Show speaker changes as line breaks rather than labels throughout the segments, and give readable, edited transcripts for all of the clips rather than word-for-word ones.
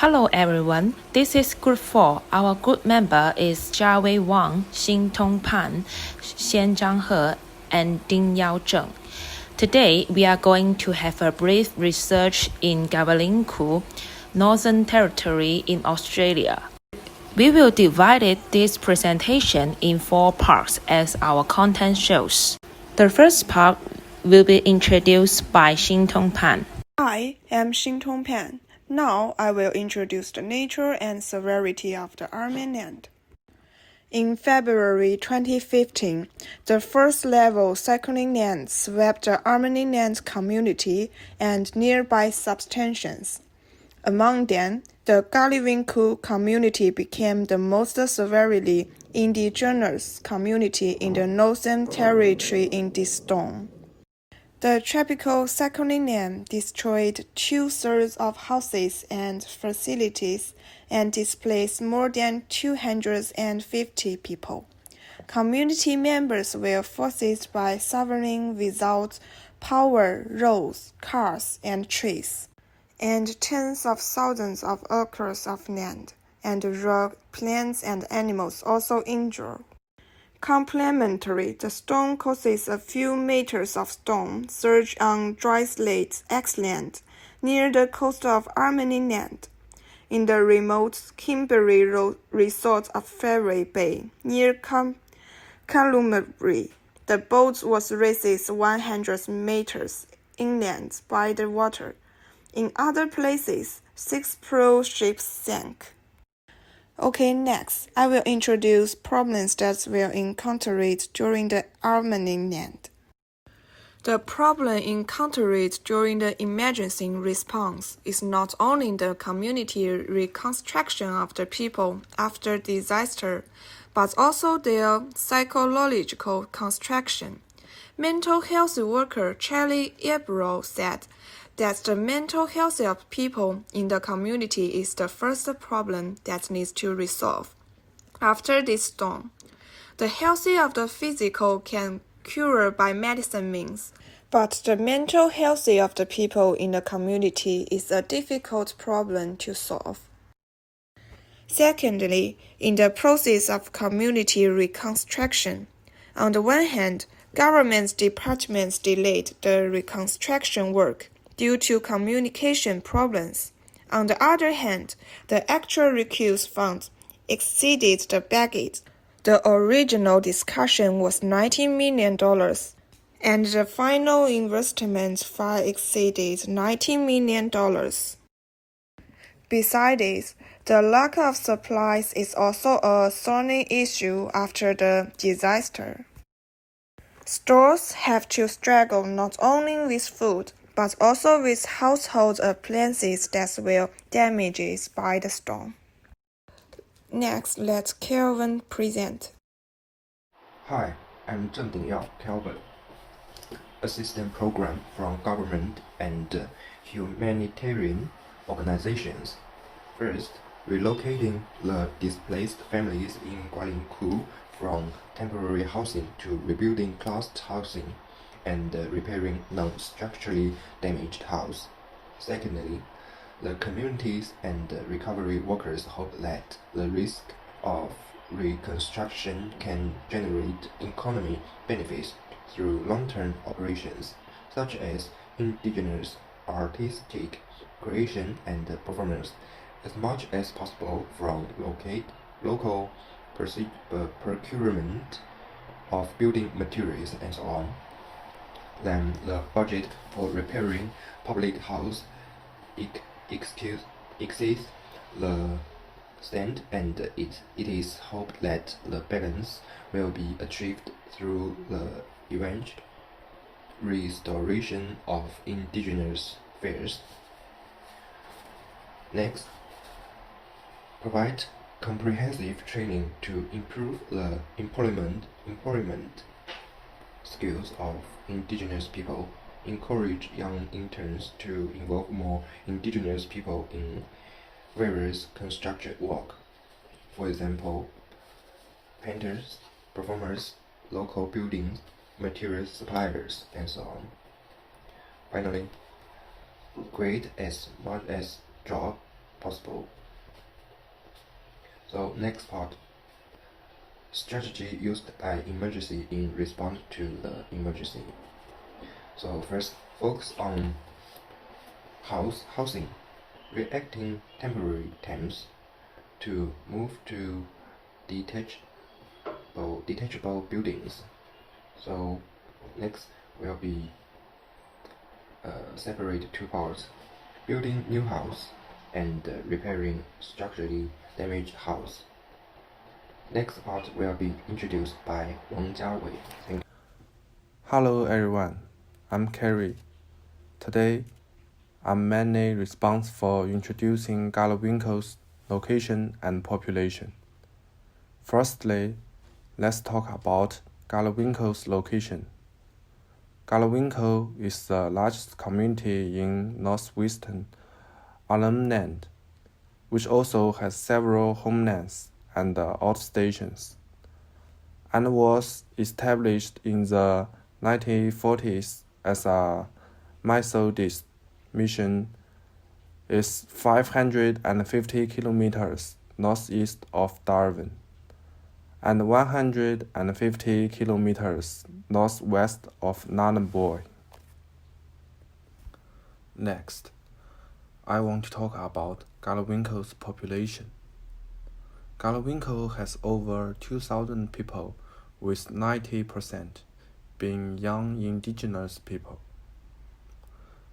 Hello everyone, this is Group 4. Our group member is Jiawei Wang, Xintong Pan, Xianzhang He, and Ding Yao Zheng. Today, we are going to have a brief research in Gavalinku, Northern Territory in Australia. We will divide this presentation in 4 parts as our content shows. The first part will be introduced by Xintong Pan.
I am Xintong Pan. Now I will introduce the nature and severity of the Armen land. In February 2015, the first level cyclone land swept the Armenian land community and nearby substations. Among them, the Galivinku community became the most severely indigenous community in the Northern Territory in this storm. The tropical cyclone destroyed 2/3 of houses and facilities and displaced more than 250 people. Community members were forced by suffering without power, roads, cars, and trees, and tens of thousands of acres of land and raw plants and animals also injured. Complementary, the storm causes a few meters of storm surge on dry slate X-land near the coast of Armenian land. In the remote Kimberley resort of Ferry Bay near Kalumari, the boat was raised 100 meters inland by the water. In other places, 6 pro ships sank. Okay, next, I will introduce problems that were encountered during the Armenian land. The problem encountered during the emergency response is not only the community reconstruction of the people after disaster, but also their psychological construction. Mental health worker Charlie Ebro said that the mental health of people in the community is the first problem that needs to resolve. After this storm, the health of the physical can cure by medicine means, but the mental health of the people in the community is a difficult problem to solve. Secondly, in the process of community reconstruction, on the one hand, government departments delayed the reconstruction work due to communication problems. On the other hand, the actual request funds exceeded the budget. The original discussion was $19 million, and the final investment far exceeded $19 million. Besides this, the lack of supplies is also a thorny issue after the disaster. Stores have to struggle not only with food, but also with household appliances that were damaged by the storm. Next, let Kelvin present.
Hi, I'm Zheng Dingyao Kelvin, Assistant Program from Government and Humanitarian Organizations. First, relocating the displaced families in Gualinkou from temporary housing to rebuilding cluster housing and repairing non-structurally damaged house. Secondly, the communities and recovery workers hope that the risk of reconstruction can generate economic benefits through long-term operations, such as indigenous artistic creation and performance, as much as possible from local procurement of building materials and so on. Then the budget for repairing public house exceeds the stand, and it is hoped that the balance will be achieved through the eventual restoration of indigenous affairs. Next, provide comprehensive training to improve the employment skills of indigenous people. Encourage young interns to involve more indigenous people in various construction work. For example, painters, performers, local building material suppliers, and so on. Finally, create as much as job possible. So next part, strategy used by emergency in response to the emergency. So first, focus on housing, reacting temporary temps to move to detachable buildings. So next will be separate two parts, building new house and repairing structurally damaged house. Next part will be introduced by Wang Jiawei. Thank you.
Hello everyone, I'm Kerry. Today, I'm mainly responsible for introducing Galawinkle's location and population. Firstly, let's talk about Galawinkle's location. Galawinkle is the largest community in northwestern Arnhem-Land, which also has several homelands and outstations, and was established in the 1940s as a Methodist mission. Is 550 kilometers northeast of Darwin and 150 kilometers northwest of Nanboy. Next, I want to talk about Galawinkle's population. Galawinkle has over 2,000 people, with 90% being young indigenous people.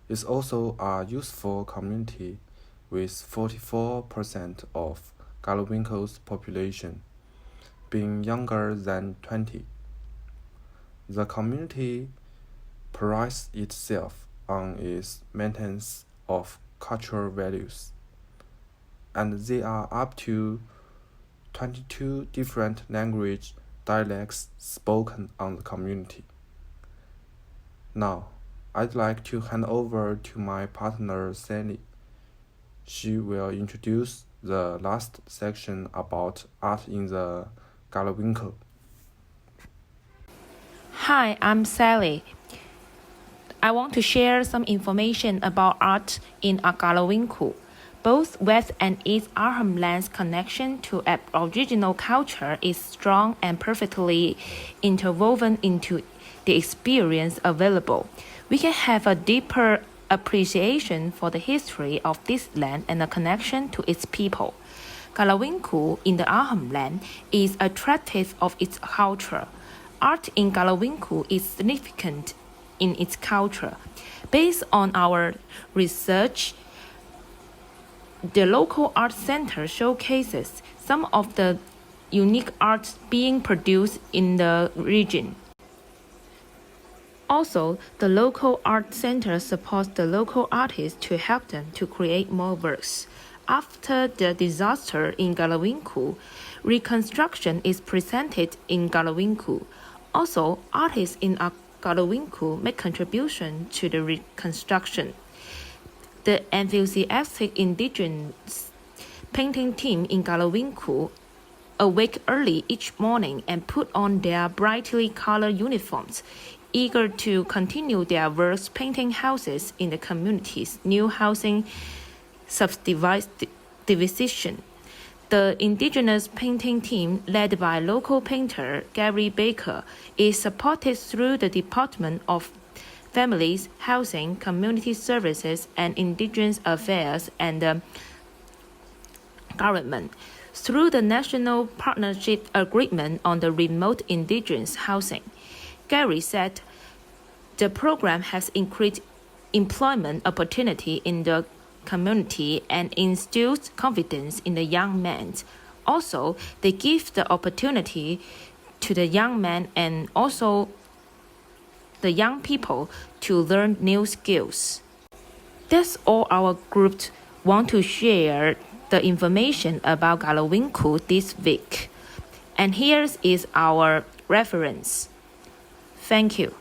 It's also a useful community, with 44% of Galawinkle's population being younger than 20. The community prides itself on its maintenance of cultural values, and there are up to 22 different language dialects spoken on the community. Now, I'd like to hand over to my partner Sally. She will introduce the last section about art in the Galawinkle.
Hi, I'm Sally. I want to share some information about art in Galawinkle. Both West and East Arnhem-Land's connection to Aboriginal culture is strong and perfectly interwoven into the experience available. We can have a deeper appreciation for the history of this land and the connection to its people. Galawinkle in the Arnhem-Land is attractive of its culture. Art in Galawinkle is significant in its culture. Based on our research, the local art center showcases some of the unique art being produced in the region. Also, the local art center supports the local artists to help them to create more works. After the disaster in Galawinkle, reconstruction is presented in Galawinkle. Also, artists in Galawinkle make contribution to the reconstruction. The enthusiastic indigenous painting team in Galawinkle awake early each morning and put on their brightly colored uniforms, eager to continue their works painting houses in the community's new housing subdivision. The indigenous painting team, led by local painter Gary Baker, is supported through the Department of Families, Housing, Community Services, and Indigenous Affairs and the government, through the National Partnership Agreement on the Remote Indigenous Housing. Gary said the program has increased employment opportunity in the community and instills confidence in the young men. Also, they give the opportunity to the young men and also the young people to learn new skills. That's all our group want to share the information about Galawinkle this week. And here is our reference. Thank you.